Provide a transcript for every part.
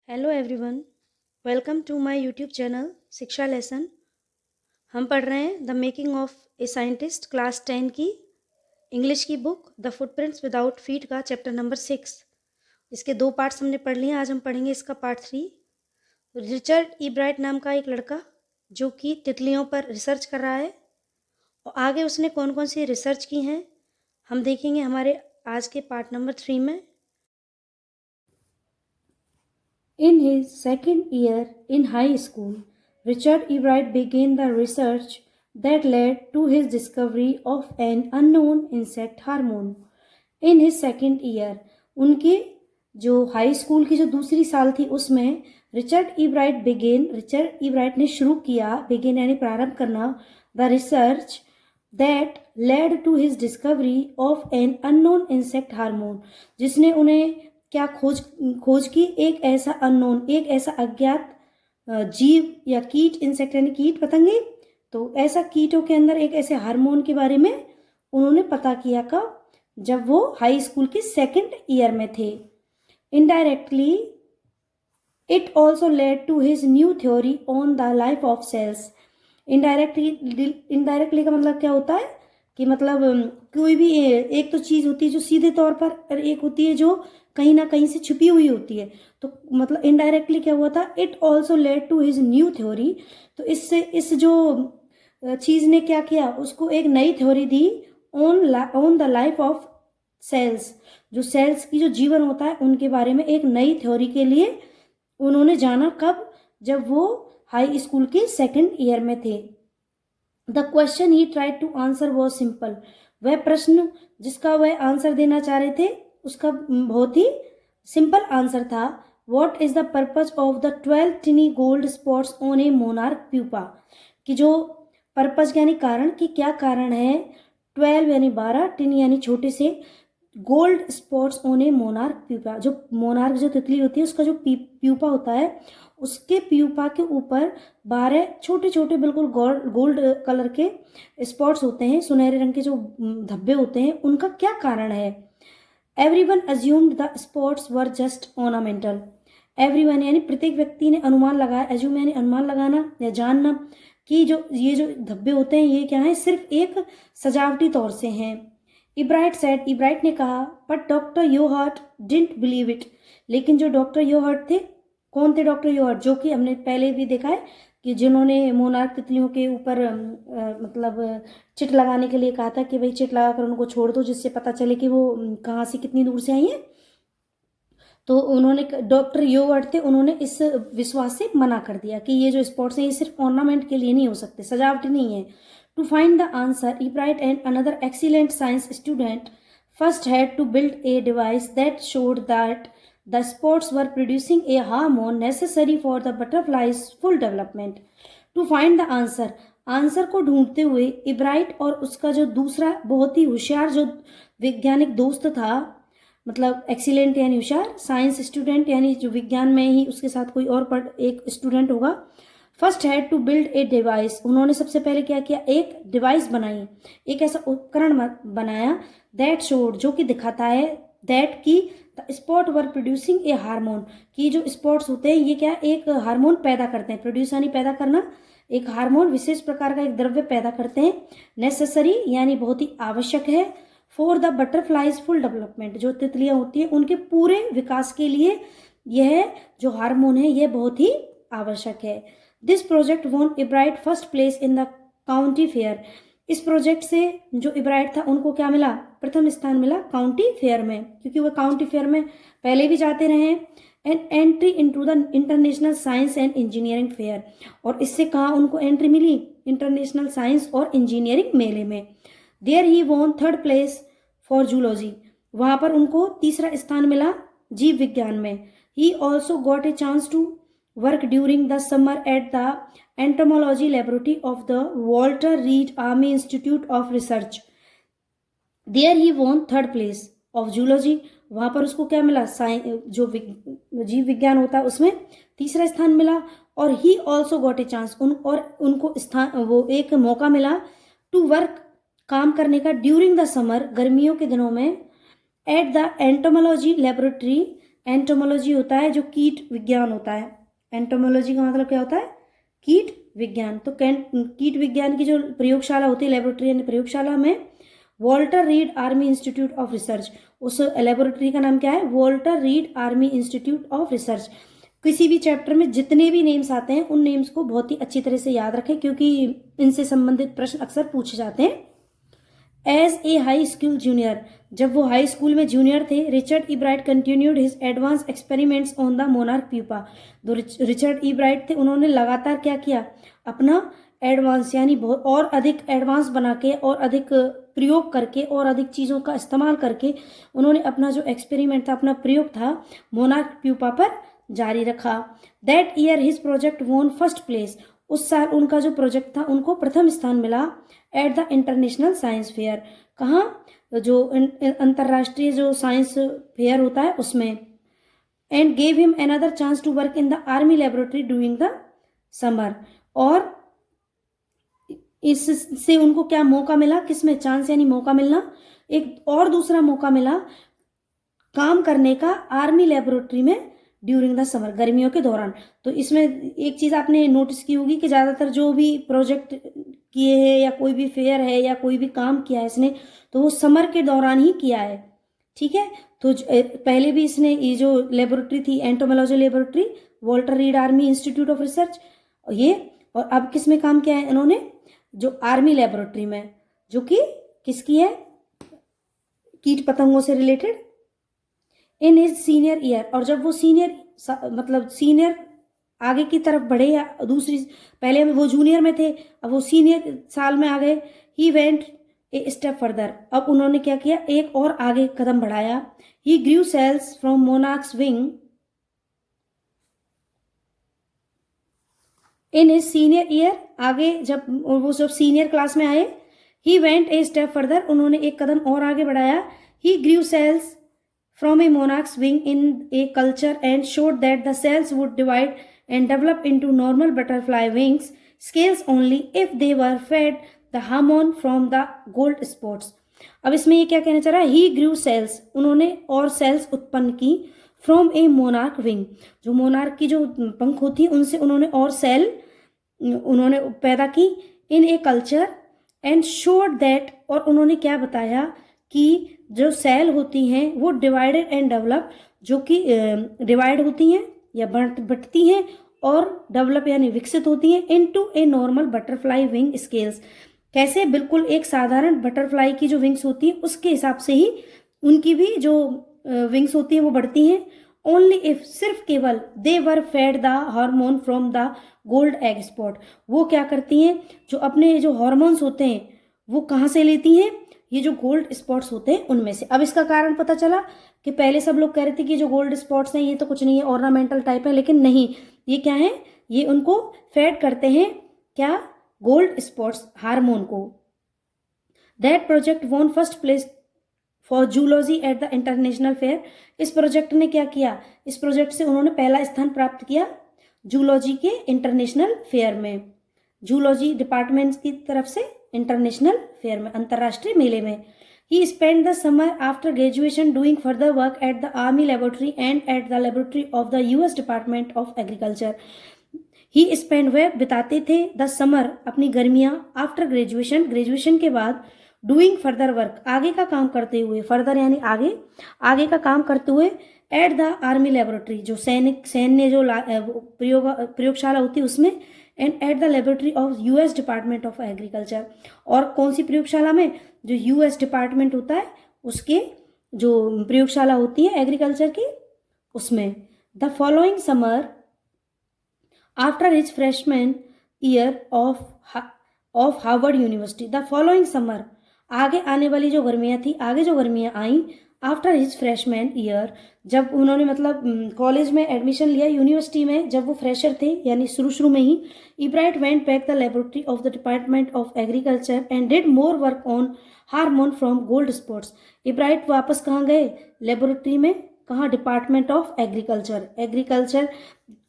Hello everyone, welcome to my YouTube channel Shiksha lesson. हम पढ़ रहे हैं the making of a scientist class 10 की इंग्लिश की book the footprints without feet का चैप्टर नंबर 6। इसके 2 पार्ट्स हमने पढ़ लिए। आज हम पढ़ेंगे इसका पार्ट 3। रिचर्ड ई ब्राइट नाम का एक लड़का जो कि तितलियों पर रिसर्च कर रहा है और आगे उसने कौन कौन सी रिसर्च की हैं हम देखेंगे हमारे आज के पार्ट नंबर 3 में। In his second year in high school, Richard E. Wright began the research that led to his discovery of an unknown insect hormone. In his second year, उनके जो हाई स्कूल की जो दूसरी साल थी उसमें Richard ई bright ने शुरू किया, बिगेन यानी प्रारंभ करना, the research that led to his discovery of an unknown insect hormone, जिसने उन्हें क्या खोज की, एक ऐसा अननोन, एक ऐसा अज्ञात जीव या कीट, इंसेक्ट यानी कीट पतंगे, तो ऐसा कीटों के अंदर एक ऐसे हार्मोन के बारे में उन्होंने पता किया। कब? जब वो हाई स्कूल के सेकंड ईयर में थे। Indirectly it also led to his new theory on the life of cells. Indirectly का मतलब क्या होता है कि मतलब कोई भी एक तो चीज होती है जो सीधे तौर पर, और एक होती है जो कहीं ना कहीं से छुपी हुई होती है। तो मतलब इनडायरेक्टली क्या हुआ था, it also led to his new theory. तो इससे इस जो चीज ने क्या किया, उसको एक नई थ्योरी दी on the life of cells, जो सेल्स की जो जीवन होता है उनके बारे में एक नई थ्योरी के लिए उन्होंने जाना। कब? जब वो हाई स्कूल के सेकंड ईयर में थे। The question he tried to answer was simple. वह प्रश्न जिसका वह आंसर देना चाह रहे थे उसका बहुत ही सिंपल आंसर था। What is the purpose of the 12 टिनी gold spots on A monarch pupa, कि जो पर्पज यानी कारण, कि क्या कारण है 12 यानी 12, टिनी यानी छोटे से, gold spots on A monarch pupa, जो मोनार्क जो तितली होती है उसका जो प्यूपा होता है उसके प्यूपा के ऊपर 12 छोटे छोटे बिल्कुल गोल्ड कलर के स्पॉट्स होते हैं, सुनहरे रंग के जो धब्बे होते हैं, उनका क्या कारण है। Everyone assumed the spots were just ornamental. Everyone यानी प्रत्येक व्यक्ति ने अनुमान लगाया, अज्यूम यानी अनुमान लगाना या जानना, कि जो ये जो धब्बे होते हैं ये क्या है, सिर्फ एक सजावटी तौर से हैं। इब्राइट ने कहा, but doctor Urquhart didn't believe it. लेकिन जो डॉक्टर योहार्ट थे, कौन थे डॉक्टर योहार्ट? जो कि हमने पहले भी देखा है कि जिन्होंने मोनार्क तितलियों के ऊपर मतलब चिट लगाने के लिए कहा था कि भाई चिट लगाकर उनको छोड़ दो जिससे पता चले कि वो कहाँ से कितनी दूर से आई हैं। तो उन्होंने, डॉक्टर योहार्ट थे, उन्होंने इस विश्वास से मना कर दिया कि ये जो स्पॉट्स हैं ये सिर्फ ऑर्नामेंट के लिए नहीं हो सकते, सजावटी नहीं है। To find the answer, Ebright and another excellent science student first had to build a device that showed that the spots were producing a hormone necessary for the butterfly's full development. To find the answer, answer को ढूंढते हुए Ebright और उसका जो दूसरा बहुत ही होशियार जो वैज्ञानिक दोस्त था, मतलब एक्सीलेंट यानी होशियार, साइंस स्टूडेंट यानी जो विज्ञान में ही उसके साथ कोई और एक स्टूडेंट होगा, first had to build a device, उन्होंने सबसे पहले क्या किया, एक डिवाइस बनाई, एक ऐसा उपकरण बनाया, दैट शोड, जो कि दिखाता है, दैट की the spot were producing A hormone, कि जो स्पॉट्स होते हैं ये क्या एक हार्मोन पैदा करते हैं, प्रोड्यूस यानी पैदा करना, एक हार्मोन विशेष प्रकार का एक द्रव्य पैदा करते हैं, नेसेसरी यानी बहुत ही आवश्यक है, for the butterflies full development, जो तितलियां होती है उनके पूरे विकास के लिए यह जो हार्मोन है यह बहुत ही आवश्यक है। This project won Ebright first place in the county fair. इस प्रोजेक्ट से जो इब्राइट था उनको क्या मिला, प्रथम स्थान मिला काउंटी फेयर में, क्योंकि वह काउंटी फेयर में पहले भी जाते रहे हैं। And entry into the international science and engineering fair, और इससे कहाँ उनको एंट्री मिली, इंटरनेशनल साइंस और इंजीनियरिंग मेले में। There he won third place for zoology, वहां पर उनको तीसरा स्थान मिला जीव विज्ञान में। He also got a chance to work during the summer at the entomology laboratory of the Walter Reed Army Institute of Research. There he won third place of zoology. वहां पर उसको क्या मिला, जो जीव विज्ञान होता है उसमें तीसरा स्थान मिला। और ही ऑल्सो गॉट ए चांस, उनको स्थान, वो एक मौका मिला, टू वर्क, काम करने का, ड्यूरिंग द समर, गर्मियों के दिनों में, at the entomology laboratory, entomology होता है जो कीट विज्ञान होता है। एंटोमोलॉजी का मतलब क्या होता है? कीट विज्ञान। तो कीट विज्ञान की जो प्रयोगशाला होती है, लेबोरेटरी यानी प्रयोगशाला में, Walter read army institute of research, उस लेबोरेटरी का नाम क्या है? Walter read army institute of research. किसी भी चैप्टर में जितने भी नेम्स आते हैं उन नेम्स को बहुत ही अच्छी तरह से याद रखें, क्योंकि इनसे संबंधित प्रश्न अक्सर पूछे जाते हैं। As a high school junior, जब वो हाई स्कूल में जूनियर थे, Richard Ebright continued his advance experiments on the monarch pupa. तो रिचर्ड ई ब्राइट थे, उन्होंने लगातार क्या किया? अपना एडवांस यानी बहुत और अधिक एडवांस बना के और अधिक प्रयोग करके और अधिक चीज़ों का इस्तेमाल करके उन्होंने अपना जो एक्सपेरिमेंट था, अपना प्रयोग था, मोनार्क प्यूपा पर जारी रखा। That year his project won first place, उस साल उनका जो प्रोजेक्ट था उनको प्रथम स्थान मिला at the international science fair. कहाँ? जो अंतर्राष्ट्रीय जो साइंस फेयर होता है उसमें। And gave him another chance to work in the army laboratory during the summer, और इससे उनको क्या मौका मिला? किसमें? चांस यानी मौका मिलना, एक और दूसरा मौका मिला काम करने का आर्मी लेबोरेटरी में ड्यूरिंग द समर, गर्मियों के दौरान। तो इसमें एक चीज़ आपने नोटिस की होगी कि ज़्यादातर जो भी प्रोजेक्ट किए हैं या कोई भी फेयर है या कोई भी काम किया है इसने, तो वो समर के दौरान ही किया है। ठीक है, तो पहले भी इसने ये जो लेबोरेटरी थी, entomology laboratory, Walter read army institute of research, ये, और अब किस में काम किया है इन्होंने? जो आर्मी लेबोरेटरी में, जो कि किसकी है? कीट पतंगों से रिलेटेड। इन हिज सीनियर ईयर, और जब वो सीनियर मतलब सीनियर आगे की तरफ बढ़े, या दूसरी, पहले वो जूनियर में थे, अब वो सीनियर साल में आ गए, he went a step further, अब उन्होंने क्या किया? एक और आगे कदम बढ़ाया। He grew cells from monarchs wing in his senior year, आगे जब वो सब सीनियर क्लास में आए, he went a step further, उन्होंने एक कदम और आगे बढ़ाया। He grew cells from a monarch's wing in a culture and showed that the cells would divide and develop into normal butterfly wings scales only if they were fed the hormone from the gold spots। अब इसमें ये क्या कहना चाह रहा है? ही grew sales, उन्होंने और सेल्स उत्पन्न की, फ्रॉम ए मोनार्क विंग, जो मोनार्क की जो पंख होती है उनसे उन्होंने और सेल उन्होंने पैदा की, in a culture and showed that, और उन्होंने क्या बताया कि जो सेल होती हैं वो डिवाइडेड एंड डेवलप, जो कि डिवाइड होती हैं या बढ़ती हैं और डेवलप यानी विकसित होती हैं, into a normal butterfly wing scales. कैसे? बिल्कुल एक साधारण बटरफ्लाई की जो विंग्स होती हैं उसके हिसाब से ही उनकी भी जो विंग्स होती हैं वो बढ़ती हैं। ओनली इफ, सिर्फ केवल, they were fed the hormone from the gold egg spot, वो क्या करती हैं? जो अपने जो हार्मोन्स होते हैं वो कहाँ से लेती हैं? ये जो गोल्ड स्पॉट्स होते हैं उनमें से। अब इसका कारण पता चला कि पहले सब लोग कह रहे थे कि जो गोल्ड स्पॉट्स हैं ये तो कुछ नहीं है, ऑर्नामेंटल टाइप है, लेकिन नहीं, ये क्या है? ये उनको फेड करते हैं, क्या? गोल्ड स्पॉट्स हार्मोन को। That project won first place for zoology at the international fair, इस प्रोजेक्ट ने क्या किया? इस प्रोजेक्ट से उन्होंने पहला स्थान प्राप्त किया जूलॉजी के इंटरनेशनल फेयर में, जूलॉजी डिपार्टमेंट की तरफ से इंटरनेशनल फेयर में, अंतर्राष्ट्रीय मेले में। He spend the summer after graduation doing further work at the army laboratory and at the laboratory of the US department of agriculture. He spend, वह बिताते थे, द समर, अपनी गर्मियां, आफ्टर ग्रेजुएशन, ग्रेजुएशन के बाद, डूइंग फर्दर वर्क, आगे का काम करते हुए, फर्दर यानी आगे, आगे का काम करते हुए, एट द आर्मी लेबोरेटरी, जो सैन्य जो प्रयोगशाला होती है उसमें, and at the laboratory of US department of agriculture, और कौन सी प्रयोगशाला में? जो यूएस डिपार्टमेंट होता है उसके जो प्रयोगशाला होती है एग्रीकल्चर की, उसमें। The following summer after his freshman year of Harvard university, the following summer, आगे आने वाली जो गर्मियाँ थी, आगे जो गर्मियाँ आई, आफ्टर हिज फ्रेशमैन ईयर, जब उन्होंने मतलब कॉलेज में एडमिशन लिया, यूनिवर्सिटी में, जब वो फ्रेशर थे यानी शुरू में ही, Ebright went back the laboratory of the department of agriculture and did more work on hormone from gold spots. Ebright वापस कहाँ गए? लेबोरेटरी में कहाँ, डिपार्टमेंट ऑफ एग्रीकल्चर, एग्रीकल्चर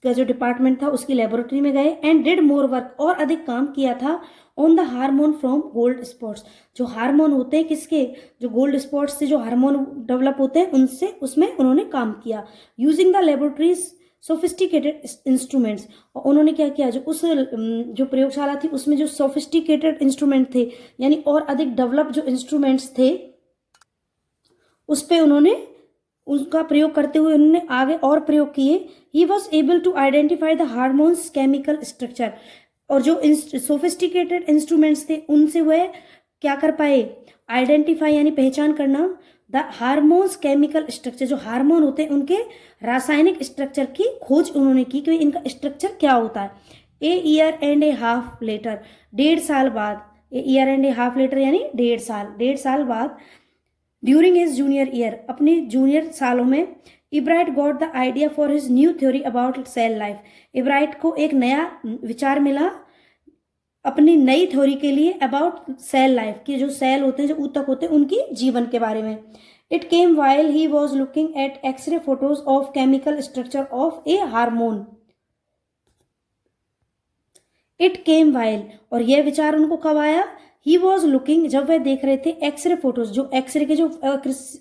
का जो डिपार्टमेंट था उसकी लेबोरेटरी में गए। एंड डिड मोर वर्क, और अधिक काम किया था, on the hormone from gold spots, जो हार्मोन होते हैं किसके, जो गोल्ड स्पॉट्स से जो हार्मोन डेवलप होते हैं उनसे, उसमें उन्होंने काम किया। Using the laboratories sophisticated instruments, और उन्होंने क्या किया, जो उस जो प्रयोगशाला थी उसमें जो सोफिस्टिकेटेड इंस्ट्रूमेंट थे, यानी और अधिक डेवलप जो इंस्ट्रूमेंट्स थे, उस पे उन्होंने उसका प्रयोग करते हुए उन्होंने आगे और प्रयोग किए। He was able to identify the hormones chemical structure, और जो सोफिस्टिकेटेड इंस्ट्रूमेंट्स थे उनसे वह क्या कर पाए, आइडेंटिफाई यानी पहचान करना, द हार्मोन्स केमिकल स्ट्रक्चर, जो हार्मोन होते हैं उनके रासायनिक स्ट्रक्चर की खोज उन्होंने की कि इनका स्ट्रक्चर क्या होता है। A year and a half later, 1.5 साल बाद, a year and a half later यानी 1.5 साल बाद, ड्यूरिंग हिज जूनियर ईयर, अपनी जूनियर सालों में, Ebright got the idea for his new theory about cell life, Ebright को एक नया विचार मिला अपनी नई थ्योरी के लिए अबाउट सेल लाइफ, कि जो सेल होते हैं, जो ऊतक होते हैं, उनकी जीवन के बारे में। It came while he was looking at X-ray photos of chemical structure of a hormone. It came while, और यह विचार उनको कब आया, ही वॉज लुकिंग, जब वह देख रहे थे एक्सरे फोटोज, जो एक्सरे के जो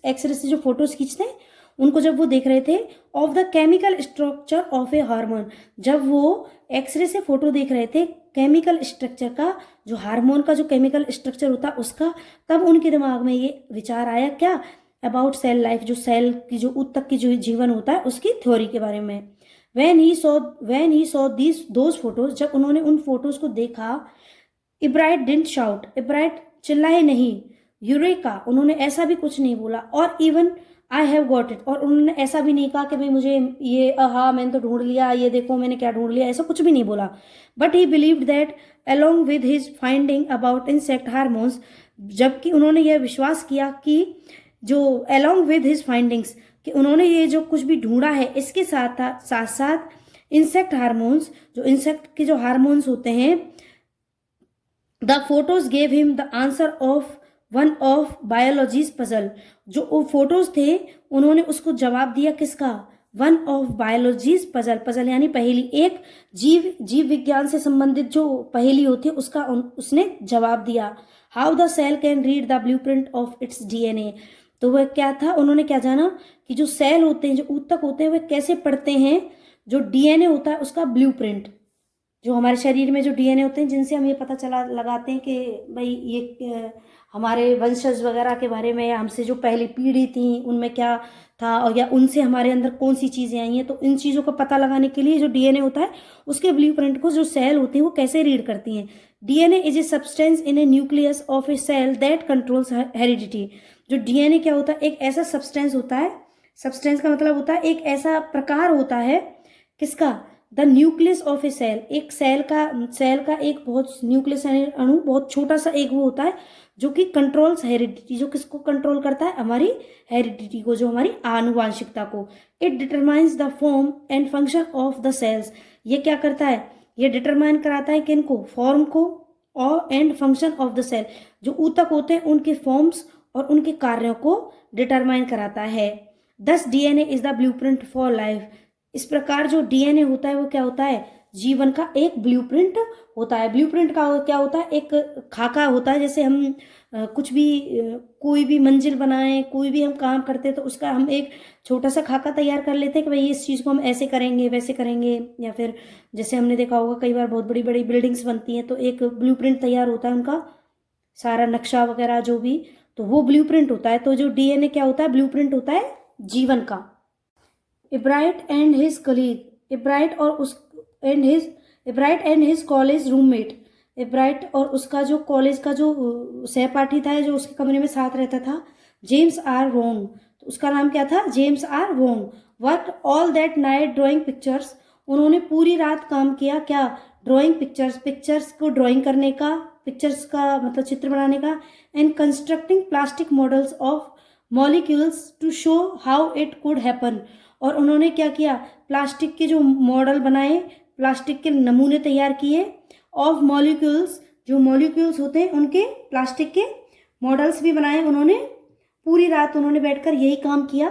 एक्सरे से जो फोटोज खींचते हैं उनको जब वो देख रहे थे, of the chemical structure of a hormone, जब वो एक्सरे से फोटो देख रहे थे केमिकल स्ट्रक्चर का, जो हार्मोन का जो केमिकल स्ट्रक्चर होता है उसका, तब उनके दिमाग में ये विचार आया क्या, अबाउट सेल लाइफ, जो सेल की जो ऊतक की जो जीवन होता है उसकी थ्योरी के बारे में। when he saw those photos, जब उन्होंने उन फोटोज को देखा, इब्राइट डिडंट शाउट, इब्राइट चिल्लाए नहीं, यूरेका, उन्होंने ऐसा भी कुछ नहीं बोला, और even I have got it, और उन्होंने ऐसा भी नहीं कहा कि भाई मुझे ये, हाँ मैंने तो ढूंढ लिया, ये देखो मैंने क्या ढूंढ लिया, ऐसा कुछ भी नहीं बोला। But he believed that along with his finding about insect hormones, जबकि उन्होंने यह विश्वास किया कि जो along with his findings, कि उन्होंने ये जो कुछ भी ढूंढा है इसके साथ साथ साथ इंसेक्ट हार्मोन्स, जो इंसेक्ट के जो हार्मोन्स होते हैं, the photos gave him the answer of one of biology's puzzle, जो वो फोटोज थे उन्होंने उसको जवाब दिया किसका, one of biology's puzzle, puzzle यानी पहेली, एक जीव विज्ञान से संबंधित जो पहेली होती है उसका उसने जवाब दिया। How the cell can read the blueprint of its DNA, तो वह क्या था, उन्होंने क्या जाना कि जो सेल होते हैं, जो ऊतक होते हैं, वे कैसे पढ़ते हैं जो डीएनए होता है उसका ब्लूप्रिंट, जो हमारे शरीर में जो डीएनए होते हैं जिनसे हम ये पता चला लगाते हैं कि भाई ये हमारे वंशज वगैरह के बारे में, या हमसे जो पहली पीढ़ी थी उनमें क्या था, और या उनसे हमारे अंदर कौन सी चीज़ें आई हैं, तो इन चीज़ों का पता लगाने के लिए जो डीएनए होता है उसके ब्लूप्रिंट को जो सेल होती हैं वो कैसे रीड करती हैं। DNA is a substance in a nucleus of a cell that controls heredity, जो डीएनए क्या होता है, एक ऐसा सब्सटेंस होता है, सब्सटेंस का मतलब होता है एक ऐसा प्रकार होता है किसका, the nucleus of a cell, एक सेल का एक बहुत न्यूक्लियस अणु, बहुत छोटा सा एक वो होता है जो कि कंट्रोल्स हेरिडिटी, जो किसको कंट्रोल करता है, हमारी हेरिडिटी को, जो हमारी आनुवांशिकता को। It determines the form and function of the cells, ये क्या करता है, ये डिटरमाइन कराता है किनको, फॉर्म को, और and function of the cell, जो ऊतक होते हैं उनके फॉर्म्स और उनके कार्यों को डिटरमाइन कराता है। दस DNA is the blueprint for life, इस प्रकार जो डीएनए होता है वो क्या होता है, जीवन का एक ब्लूप्रिंट होता है। ब्लूप्रिंट का क्या होता है, एक खाका होता है, जैसे हम कुछ भी कोई भी मंजिल बनाएं, कोई भी हम काम करते हैं तो उसका हम एक छोटा सा खाका तैयार कर लेते हैं कि भाई इस चीज़ को हम ऐसे करेंगे वैसे करेंगे, या फिर जैसे हमने देखा होगा कई बार बहुत बड़ी बड़ी बिल्डिंग्स बनती हैं तो एक ब्लूप्रिंट तैयार होता है उनका सारा नक्शा वगैरह जो भी, तो वो ब्लूप्रिंट होता है। तो जो डीएनए क्या होता है, ब्लूप्रिंट होता है जीवन का। Ebright and his colleague, Ebright and his college roommate, Ebright और उसका जो कॉलेज का जो सहपाठी था, जो उसके कमरे में साथ रहता था, जेम्स आर वोंग, तो उसका नाम क्या था, James R Wong. Work all that night drawing pictures, उन्होंने पूरी रात काम किया क्या, ड्राइंग पिक्चर्स को ड्राइंग करने का, पिक्चर्स का मतलब चित्र बनाने का, and constructing plastic models of molecules to show how it could happen, और उन्होंने क्या किया, प्लास्टिक के जो मॉडल बनाए, प्लास्टिक के नमूने तैयार किए, ऑफ मॉलिक्यूल्स, जो मॉलिक्यूल्स होते हैं उनके प्लास्टिक के मॉडल्स भी बनाए उन्होंने। पूरी रात उन्होंने बैठकर यही काम किया,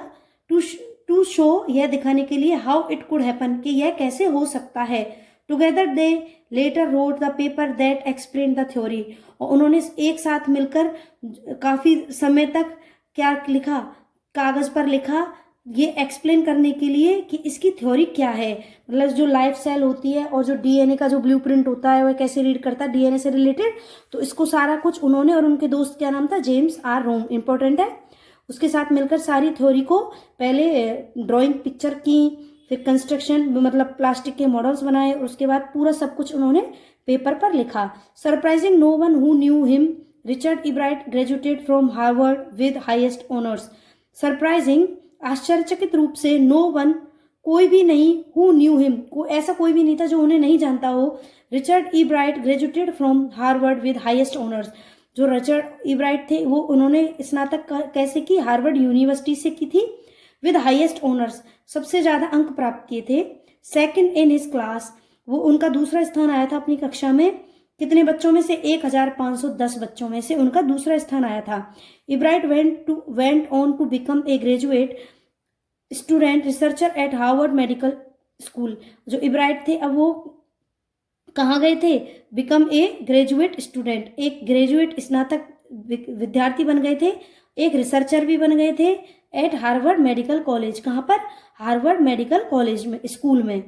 टू शो, यह दिखाने के लिए, हाउ इट कुड हैपन, कि यह कैसे हो सकता है। Together they letter wrote the paper that explain the theory, और उन्होंने एक साथ मिलकर काफी समय तक क्या लिखा, कागज पर लिखा, ये एक्सप्लेन करने के लिए कि इसकी थ्योरी क्या है, मतलब जो लाइफ सेल होती है और जो डीएनए का जो ब्लूप्रिंट होता है वह कैसे रीड करता है डीएनए से रिलेटेड। तो इसको सारा कुछ उन्होंने और उनके दोस्त, क्या नाम था, जेम्स आर रोम, इंपॉर्टेंट है, उसके साथ मिलकर सारी थ्योरी को पहले ड्राइंग पिक्चर की, फिर कंस्ट्रक्शन मतलब प्लास्टिक के मॉडल्स बनाए, और उसके बाद पूरा सब कुछ उन्होंने पेपर पर लिखा। Surprising no one who knew him, Richard Ebright graduated from Harvard with highest honours. Surprising, आश्चर्यचकित रूप से, नो वन, कोई भी नहीं, हु न्यू हिम, ऐसा कोई भी नहीं था जो उन्हें नहीं जानता हो। Richard Ebright graduated from Harvard with highest honours, जो रिचर्ड इब्राइट थे वो उन्होंने स्नातक कैसे की, हार्वर्ड यूनिवर्सिटी से की थी, विद हाईएस्ट ऑनर्स, सबसे ज्यादा अंक प्राप्त किए थे। सेकंड इन हिज क्लास, वो उनका दूसरा स्थान आया था अपनी कक्षा में, कितने बच्चों में से, 1510 बच्चों में से उनका दूसरा स्थान आया था। Ebright went on to become a graduate student researcher at Harvard medical school. जो इब्राइट थे अब वो कहाँ गए थे, बिकम ए ग्रेजुएट स्टूडेंट, एक ग्रेजुएट स्नातक विद्यार्थी बन गए थे, एक रिसर्चर भी बन गए थे, एट हार्वर्ड मेडिकल कॉलेज, कहाँ पर, हार्वर्ड मेडिकल कॉलेज में, स्कूल में,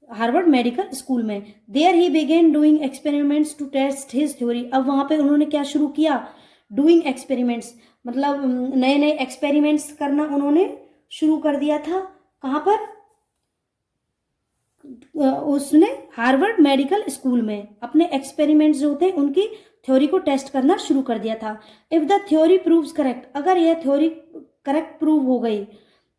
हार्वर्ड मेडिकल स्कूल में। There he began doing experiments to test his theory, अब वहां पे उन्होंने क्या शुरू किया, डूइंग एक्सपेरिमेंट्स, मतलब नए नए एक्सपेरिमेंट्स करना उन्होंने शुरू कर दिया था, कहाँ पर, उसने हार्वर्ड मेडिकल स्कूल में अपने एक्सपेरिमेंट्स जो थे उनकी थ्योरी को टेस्ट करना शुरू कर दिया था। If the theory proves correct, अगर यह थ्योरी करेक्ट प्रूव हो गई,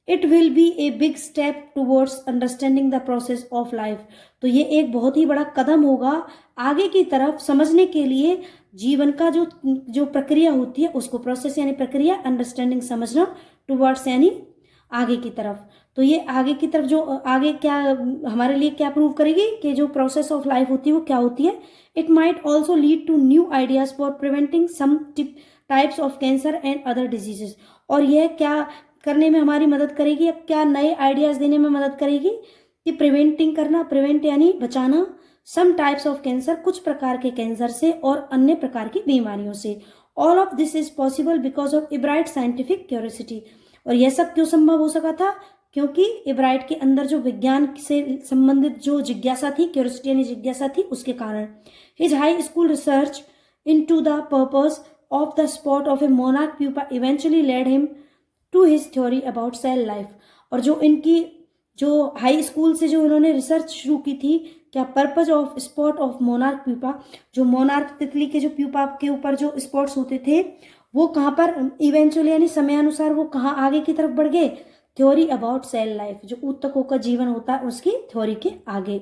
it will be a big step towards understanding the process of life, तो ये एक बहुत ही बड़ा कदम होगा आगे की तरफ समझने के लिए, जीवन का जो प्रक्रिया होती है उसको, प्रोसेस यानी प्रक्रिया, अंडरस्टैंडिंग समझना, टूवर्ड्स यानी आगे की तरफ। तो ये आगे की तरफ जो आगे क्या हमारे लिए क्या प्रूव करेगी कि जो प्रोसेस ऑफ लाइफ होती है वो क्या होती है। It might also lead to new ideas for preventing some types of cancer and other diseases, और यह क्या करने में हमारी मदद करेगी, या क्या नए आइडियाज देने में मदद करेगी कि प्रिवेंटिंग करना, प्रिवेंट यानी बचाना, सम टाइप्स ऑफ कैंसर, कुछ प्रकार के कैंसर से और अन्य प्रकार की बीमारियों से। All of this is possible because of Ebright scientific curiosity, और यह सब क्यों संभव हो सका था, क्योंकि इब्राइट के अंदर जो विज्ञान से संबंधित जो जिज्ञासा थी, क्यूरियोसिटी यानी जिज्ञासा थी, उसके कारण। His high school research into the purpose of the spot of a monarch pupa eventually led him to his theory about cell life, और जो इनकी जो हाई स्कूल से जो इन्होंने रिसर्च शुरू की थी, क्या purpose of spot of monarch pupa, जो मोनार्क तितली के जो प्यूपा के ऊपर जो स्पॉट्स होते थे वो कहाँ पर इवेंचुअली यानी समयानुसार वो कहाँ आगे की तरफ बढ़ गए, थ्योरी अबाउट सेल लाइफ, जो ऊतकों का जीवन होता है उसकी थ्योरी के आगे।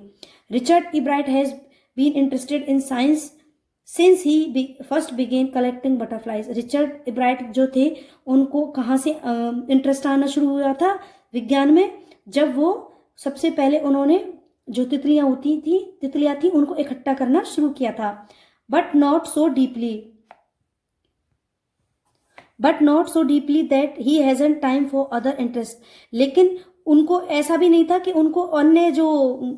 Richard Ebright has been interested in science since he first began collecting butterflies. Richard Ebright जो थे उनको कहाँ से इंटरेस्ट आना शुरू हुआ था विज्ञान में, जब वो सबसे पहले उन्होंने जो तितलियां थी उनको इकट्ठा करना शुरू किया था। But not so deeply that he hasn't time for other interest, लेकिन उनको ऐसा भी नहीं था कि उनको अन्य जो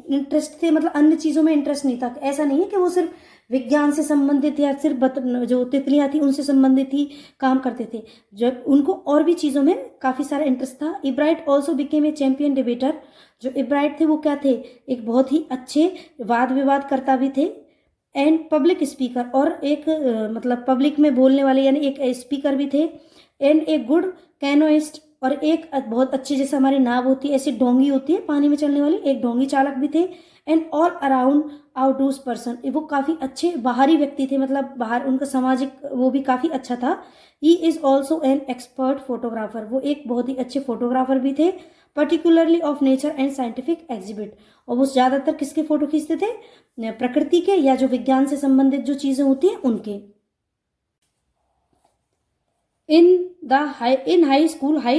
इंटरेस्ट थे, मतलब अन्य चीजों में इंटरेस्ट नहीं था। ऐसा नहीं है कि वो सिर्फ विज्ञान से संबंधित या सिर्फ जो तितलियां थी उनसे संबंधित ही काम करते थे, जब उनको और भी चीजों में काफी सारा इंटरेस्ट था। Ebright also became a champion debater, जो इब्राइट थे वो क्या थे, एक बहुत ही अच्छे वाद विवाद करता भी थे, एंड पब्लिक स्पीकर, और एक मतलब पब्लिक में बोलने वाले यानी एक स्पीकर भी थे, एंड एक गुड कैनोइस्ट, और एक बहुत अच्छी जैसे हमारी नाव होती है ऐसी डोंगी होती है पानी में चलने वाली, एक डोंगी चालक भी थे, and all around outdoors person, वो काफी अच्छे बाहरी व्यक्ति थे, मतलब बाहर उनका सामाजिक वो भी काफी अच्छा था। He is also an expert photographer, वो एक बहुत ही अच्छे फोटोग्राफर भी थे, particularly of nature and scientific exhibit, और वो ज्यादातर किसके फोटो खींचते थे, प्रकृति के या जो विज्ञान से संबंधित जो चीजें होती हैं उनके। इन हाई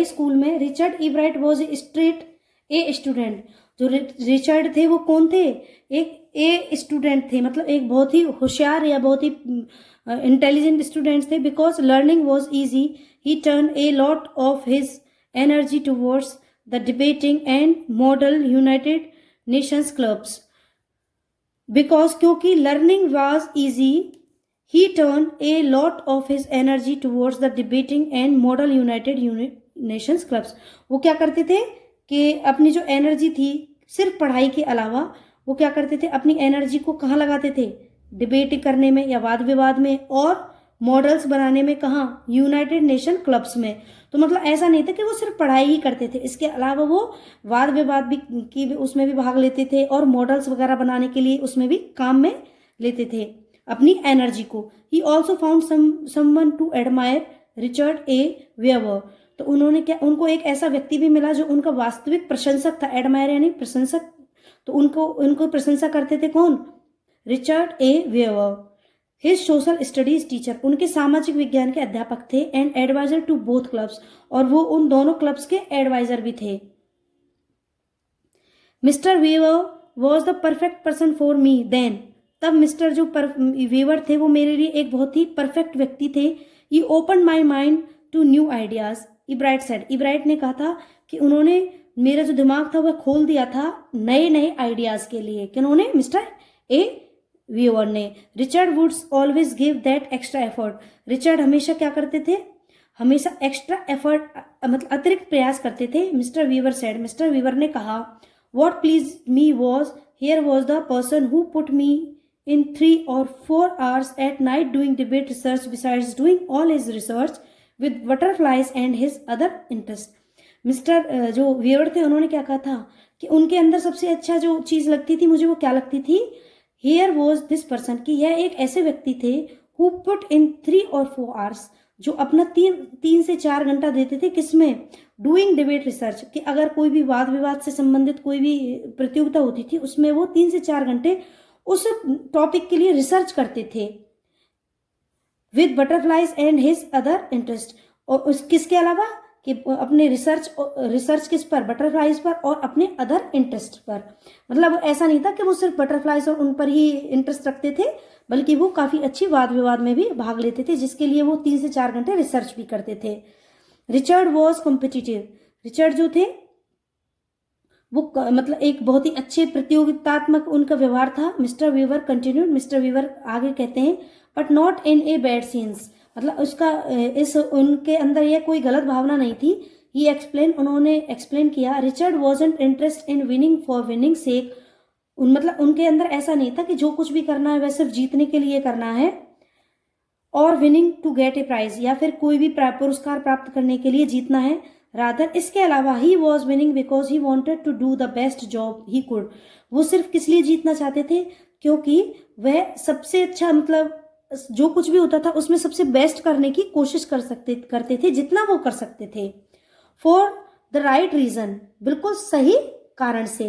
स्कूल में Richard Ebright was a student, जो रिचर्ड थे वो कौन थे, एक ए स्टूडेंट थे, मतलब एक बहुत ही होशियार या बहुत ही इंटेलिजेंट स्टूडेंट थे। Because learning was easy he turn a lot of his energy towards the debating and model United Nations clubs, because क्योंकि learning was easy he turn a lot of his energy towards the debating and model United Nations clubs. वो क्या करते थे कि अपनी जो energy थी सिर्फ पढ़ाई के अलावा वो क्या करते थे, अपनी एनर्जी को कहाँ लगाते थे, डिबेट करने में या वाद विवाद में, और मॉडल्स बनाने में कहाँ, यूनाइटेड नेशन क्लब्स में। तो मतलब ऐसा नहीं था कि वो सिर्फ पढ़ाई ही करते थे, इसके अलावा वो वाद विवाद भी की उसमें भी भाग लेते थे और मॉडल्स वगैरह बनाने के लिए उसमें भी काम में लेते थे अपनी एनर्जी को। He also found someone to admire, Richard A Weaver. तो उन्होंने क्या, उनको एक ऐसा व्यक्ति भी मिला जो उनका वास्तविक प्रशंसक था, एडमायर यानी प्रशंसक। तो उनको प्रशंसा करते थे कौन, Richard A Weaver. His social studies teacher, उनके सामाजिक विज्ञान के अध्यापक थे, and adviser to both clubs, और वो उन दोनों क्लब्स के एडवाइजर भी थे। Mr Weaver was the perfect person for me then, तब मिस्टर जो वेवर थे वो मेरे लिए एक बहुत ही परफेक्ट व्यक्ति थे। He open my mind to new ideas, Ebright said, Ebright ने कहा था कि उन्होंने मेरा जो दिमाग था वह खोल दिया था नए नए आइडियाज के लिए। किन्होंने, मिस्टर ए वेवर ने। Richard would always give that extra effort, Richard हमेशा क्या करते थे, हमेशा एक्स्ट्रा एफर्ट मतलब अतिरिक्त प्रयास करते थे। Mr Weaver said, Mr Weaver ने कहा, what pleased me was here was the person who put me in 3 or 4 hours at night doing debate research besides doing all his research with butterflies and his other interest। Mister जो Weaver थे उन्होंने क्या कहा था कि उनके अंदर सबसे अच्छा जो चीज लगती थी मुझे, वो क्या लगती थी, हियर वॉज दिस पर्सन, कि यह एक ऐसे व्यक्ति थे who put in 3 or 4 hours, जो अपना 3 से 4 घंटा देते थे किसमें, डूइंग डिबेट रिसर्च, कि अगर कोई भी वाद विवाद से संबंधित कोई भी प्रतियोगिता होती थी उसमें वो 3 से 4 घंटे उस टॉपिक के लिए रिसर्च करते थे, with butterflies and his other interest, और उस किसके अलावा कि अपने रिसर्च किस पर, बटरफ्लाइज पर और अपने अदर इंटरेस्ट पर। मतलब ऐसा नहीं था कि वो सिर्फ बटरफ्लाइज और उन पर ही इंटरेस्ट रखते थे, बल्कि वो काफी अच्छी वाद विवाद में भी भाग लेते थे, जिसके लिए वो 3 से 4 घंटे रिसर्च भी करते थे। रिचर्ड वॉज कॉम्पिटिटिव, रिचर्ड जो थे वो मतलब एक बहुत ही अच्छे प्रतियोगितात्मक उनका व्यवहार था। Mr Weaver continued, Mr Weaver आगे कहते हैं, but not in a bad sense, मतलब उसका इस उनके अंदर यह कोई गलत भावना नहीं थी। ही एक्सप्लेन, उन्होंने एक्सप्लेन किया, Richard wasn't interest in winning for winning sake, मतलब उनके अंदर ऐसा नहीं था कि जो कुछ भी करना है वह सिर्फ जीतने के लिए करना है, और winning to get a prize, या फिर कोई भी पुरस्कार प्राप्त करने के लिए जीतना है। रादर, इसके अलावा he was winning because he wanted to do the best job he could, वो सिर्फ किस लिए जीतना चाहते थे, क्योंकि वह सबसे अच्छा, मतलब जो कुछ भी होता था उसमें सबसे बेस्ट करने की कोशिश करते थे जितना वो कर सकते थे। फॉर द राइट रीजन, बिल्कुल सही कारण से।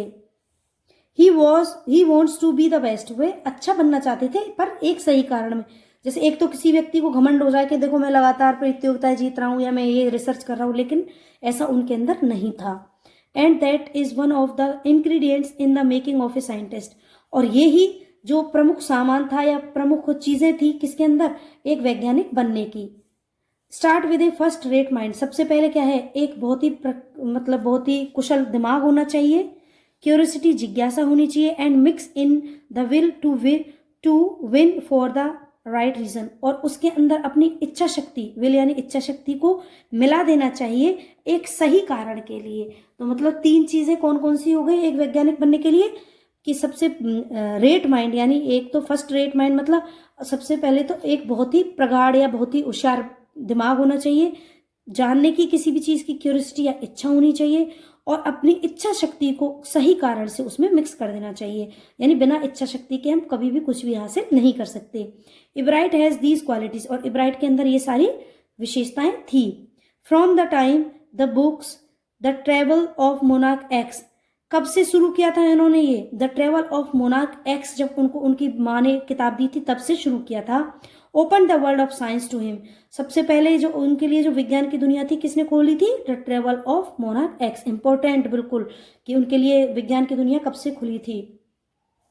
He wants to be the best, वे अच्छा बनना चाहते थे पर एक सही कारण में। जैसे एक तो किसी व्यक्ति को घमंड हो जाए कि देखो मैं लगातार प्रतियोगिताएं जीत रहा हूं या मैं ये रिसर्च कर रहा हूं, लेकिन ऐसा उनके अंदर नहीं था। And that is one of the ingredients in the making of a scientist, और ये ही जो प्रमुख सामान था या प्रमुख चीजें थी किसके अंदर, एक वैज्ञानिक बनने की। Start with A first rate mind, सबसे पहले क्या है, एक बहुत ही मतलब बहुत ही कुशल दिमाग होना चाहिए, क्यूरियोसिटी जिज्ञासा होनी चाहिए, and mix in the will to win for the right reason, और उसके अंदर अपनी इच्छा शक्ति, विल यानी इच्छा शक्ति को मिला देना चाहिए एक सही कारण के लिए। तो मतलब 3 चीजें कौन कौन सी हो गई एक वैज्ञानिक बनने के लिए, कि सबसे रेट माइंड, यानी एक तो फर्स्ट रेट माइंड, मतलब सबसे पहले तो एक बहुत ही प्रगाढ़ या बहुत ही होशियार दिमाग होना चाहिए, जानने की किसी भी चीज की क्यूरियोसिटी या इच्छा होनी चाहिए, और अपनी इच्छा शक्ति को सही कारण से उसमें मिक्स कर देना चाहिए, यानी बिना इच्छा शक्ति के हम कभी भी कुछ भी हासिल नहीं कर सकते। इब्राइट हैज दीज क्वालिटीज, और इब्राइट के अंदर ये सारी विशेषताएं थी। From the time the books the travel of monarch x, कब से शुरू किया था इन्होंने ये, the travel of monarch x, जब उनको उनकी माँ ने किताब दी थी तब से शुरू किया था। Open the world of science to him, सबसे पहले जो उनके लिए जो विज्ञान की दुनिया थी किसने खोली थी, the travel of monarch x. Important बिल्कुल, कि उनके लिए विज्ञान की दुनिया कब से खुली थी।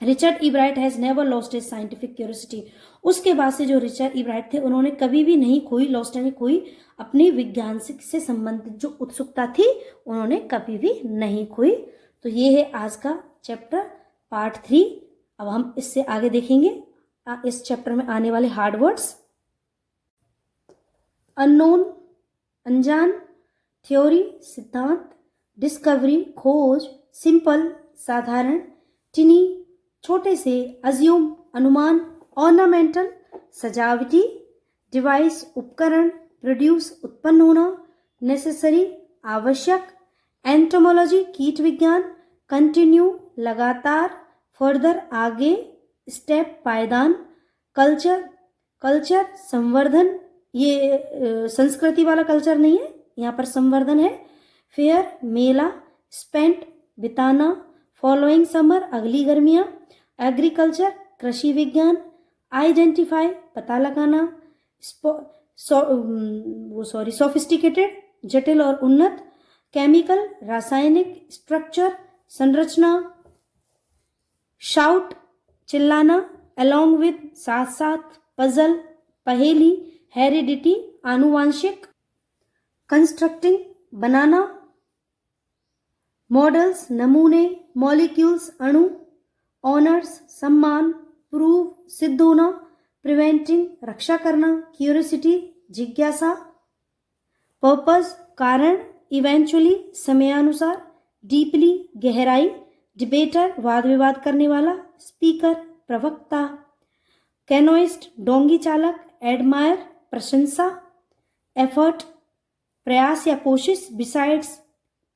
Richard Ebright has never lost his scientific curiosity. उसके बाद से जो रिचर्ड इब्राइट थे उन्होंने कभी भी नहीं खोई, लॉस्ट यानी कोई अपनी विज्ञान से संबंधित जो उत्सुकता थी उन्होंने कभी भी नहीं खोई। तो ये है आज का चैप्टर पार्ट 3। अब हम इससे आगे देखेंगे इस चैप्टर में आने वाले हार्ड वर्ड्स। अननोन अनजान, थ्योरी सिद्धांत, डिस्कवरी खोज, सिंपल साधारण, टिनी छोटे से, अज्यूम अनुमान, ऑर्नामेंटल सजावटी, डिवाइस उपकरण, प्रोड्यूस उत्पन्न होना, नेसेसरी आवश्यक, एंटोमोलॉजी कीट विज्ञान, कंटिन्यू लगातार, फर्दर आगे, स्टेप पायदान, कल्चर कल्चर संवर्धन, ये संस्कृति वाला कल्चर नहीं है, यहाँ पर संवर्धन है। फेयर मेला, स्पेंट बिताना, फॉलोइंग समर अगली गर्मियाँ, एग्रीकल्चर कृषि विज्ञान, आइडेंटिफाई पता लगाना, सोफिस्टिकेटेड जटिल और उन्नत, केमिकल रासायनिक, स्ट्रक्चर संरचना, शाउट चिल्लाना, अलोंग विद साथ साथ, पजल पहेली, हेरिडिटी आनुवांशिक, कंस्ट्रक्टिंग बनाना, मॉडल्स नमूने, मॉलिक्यूल्स अणु, ऑनर्स सम्मान, प्रूव सिद्ध होना, प्रिवेंटिंग रक्षा करना, क्यूरियोसिटी जिज्ञासा, पर्पस कारण, इवेंचुअली समयानुसार, डीपली गहराई, डिबेटर वाद विवाद करने वाला, स्पीकर प्रवक्ता, कैनोइस्ट डोंगी चालक, एडमायर प्रशंसा, एफर्ट प्रयास या कोशिश, बिसाइड्स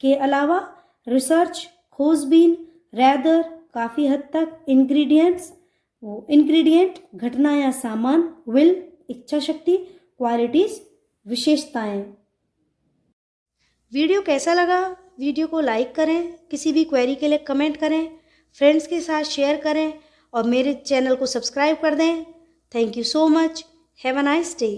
के अलावा, रिसर्च खोजबीन, रैदर काफ़ी हद तक, इंग्रेडिएंट्स वो इंग्रेडिएंट घटना या सामान, विल इच्छा शक्ति, क्वालिटीज विशेषताएं। वीडियो कैसा लगा? वीडियो को लाइक करें, किसी भी क्वेरी के लिए कमेंट करें, फ्रेंड्स के साथ शेयर करें और मेरे चैनल को सब्सक्राइब कर दें। Thank you so much. Have a nice day.